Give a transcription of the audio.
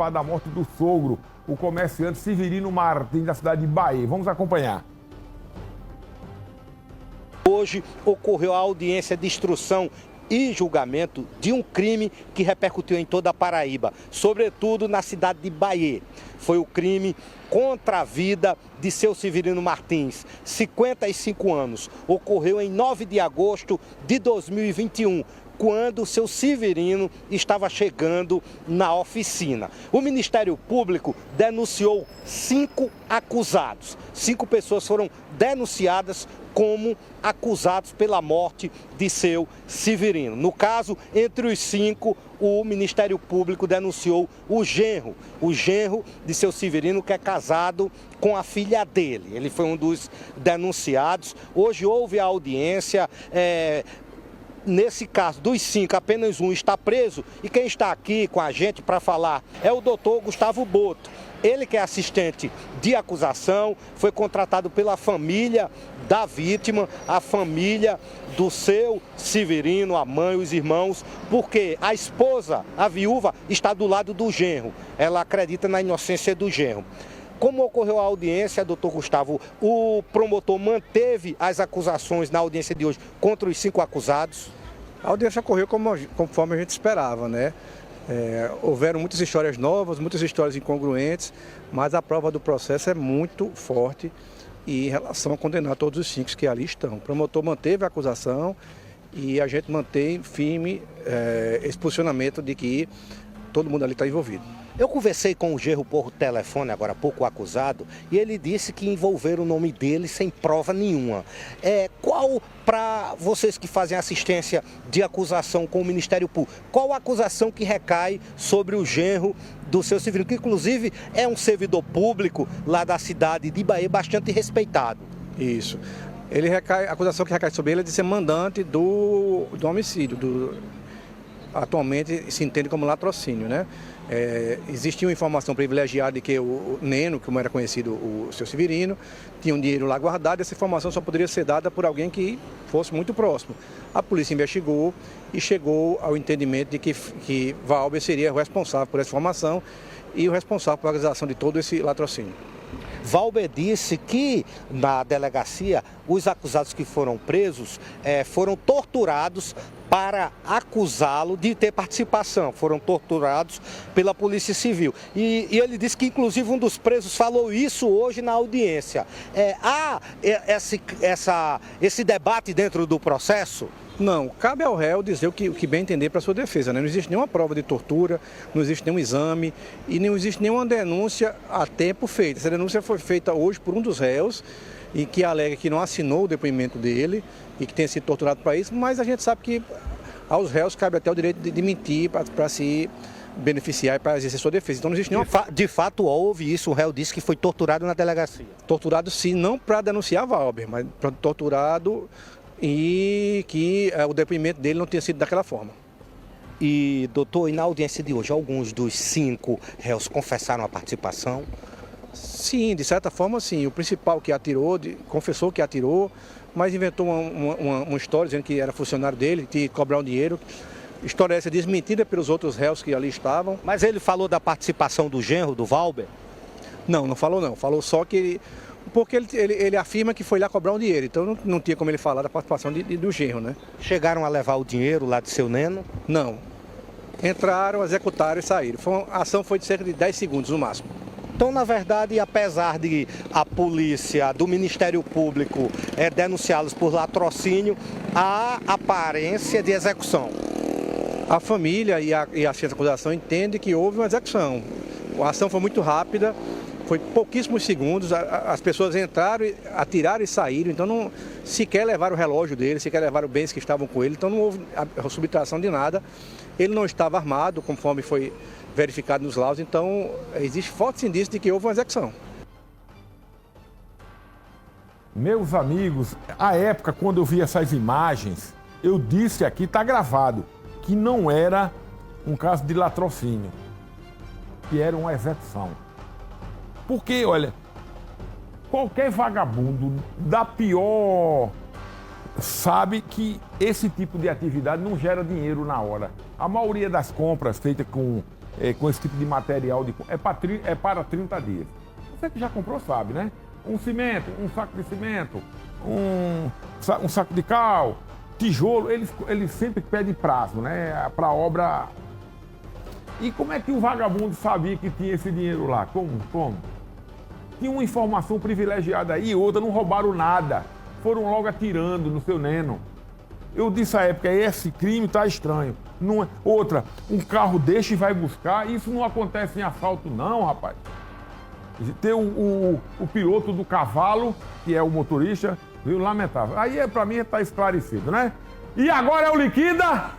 participar da morte do sogro, o comerciante Severino Martins, da cidade de Bahia. Vamos acompanhar. Hoje ocorreu a audiência de instrução e julgamento de um crime que repercutiu em toda a Paraíba, sobretudo na cidade de Bahia. Foi o crime contra a vida de seu Severino Martins, 55 anos. Ocorreu em 9 de agosto de 2021, quando seu Severino estava chegando na oficina. O Ministério Público denunciou 5 acusados. 5 pessoas foram denunciadas como acusados pela morte de seu Severino. No caso, entre os 5, o Ministério Público denunciou o genro de seu Severino, que é casado com a filha dele. Ele foi um dos denunciados. Hoje houve a audiência. Nesse caso, dos 5, apenas um está preso, e quem está aqui com a gente para falar é o doutor Gustavo Boto. Ele que é assistente de acusação, foi contratado pela família da vítima, a família do seu Severino, a mãe, os irmãos, porque a esposa, a viúva, está do lado do genro. Ela acredita na inocência do genro. Como ocorreu a audiência, doutor Gustavo, o promotor manteve as acusações na audiência de hoje contra os 5 acusados? A audiência ocorreu conforme a gente esperava, né? Houveram muitas histórias novas, muitas histórias incongruentes, mas a prova do processo é muito forte em relação a condenar todos os 5 que ali estão. O promotor manteve a acusação e a gente mantém firme esse posicionamento de que todo mundo ali está envolvido. Eu conversei com o genro por telefone, agora há pouco, o acusado, e ele disse que envolveram o nome dele sem prova nenhuma. Qual, para vocês que fazem assistência de acusação com o Ministério Público, qual a acusação que recai sobre o genro do seu Severino, que inclusive é um servidor público lá da cidade de Bahia, bastante respeitado? Isso. A acusação que recai sobre ele é de ser mandante do homicídio, atualmente se entende como latrocínio, né? Existia uma informação privilegiada de que o Neno, como era conhecido o seu Severino, tinha um dinheiro lá guardado, e essa informação só poderia ser dada por alguém que fosse muito próximo. A polícia investigou e chegou ao entendimento de que Valber seria o responsável por essa informação e o responsável pela realização de todo esse latrocínio. Valber disse que na delegacia os acusados que foram presos foram torturados para acusá-lo de ter participação, foram torturados pela Polícia Civil. E ele disse que inclusive um dos presos falou isso hoje na audiência. Há esse debate dentro do processo? Não, cabe ao réu dizer o que bem entender para a sua defesa, né? Não existe nenhuma prova de tortura, não existe nenhum exame e não existe nenhuma denúncia a tempo feita. Essa denúncia foi feita hoje por um dos réus e que alega que não assinou o depoimento dele e que tenha sido torturado para isso, mas a gente sabe que aos réus cabe até o direito de mentir para se beneficiar e para exercer sua defesa. Então não existe nenhuma... De fato houve isso, o réu disse que foi torturado na delegacia. Torturado sim, não para denunciar Valber, mas torturado e que o depoimento dele não tenha sido daquela forma. E, doutor, e na audiência de hoje, alguns dos 5 réus confessaram a participação? Sim, de certa forma sim. O principal que atirou, confessou que atirou, mas inventou uma história dizendo que era funcionário dele, que ia cobrar um dinheiro. História essa desmentida pelos outros réus que ali estavam. Mas ele falou da participação do genro, do Valber? Não, não falou não. Falou só que porque ele afirma que foi lá cobrar um dinheiro, então não tinha como ele falar da participação do genro, né? Chegaram a levar o dinheiro lá de seu Neno? Não. Entraram, executaram e saíram. A ação foi de cerca de 10 segundos no máximo. Então, na verdade, apesar de a polícia do Ministério Público denunciá-los por latrocínio, há aparência de execução. A família e a ciência da acusação entendem que houve uma execução. A ação foi muito rápida. Foi pouquíssimos segundos, as pessoas entraram, atiraram e saíram, então não sequer levaram o relógio dele, sequer levaram bens que estavam com ele, então não houve a subtração de nada. Ele não estava armado, conforme foi verificado nos laudos, então existe fortes indícios de que houve uma execução. Meus amigos, à época, quando eu vi essas imagens, eu disse aqui, está gravado, que não era um caso de latrocínio, que era uma execução. Porque, olha, qualquer vagabundo da pior sabe que esse tipo de atividade não gera dinheiro na hora. A maioria das compras feitas com com esse tipo de material, é para 30 dias. Você que já comprou sabe, né? Um cimento, um saco de cimento, um saco de cal, tijolo, eles sempre pedem prazo, né? Para obra. E como é que o vagabundo sabia que tinha esse dinheiro lá? Como? Tinha uma informação privilegiada aí, outra não roubaram nada. Foram logo atirando no seu neno. Eu disse à época, esse crime tá estranho. Não é... Outra, um carro deixa e vai buscar, isso não acontece em assalto não, rapaz. Ter o piloto do cavalo, que é o motorista, viu? Lamentável. Aí, pra mim, tá esclarecido, né? E agora é o liquida!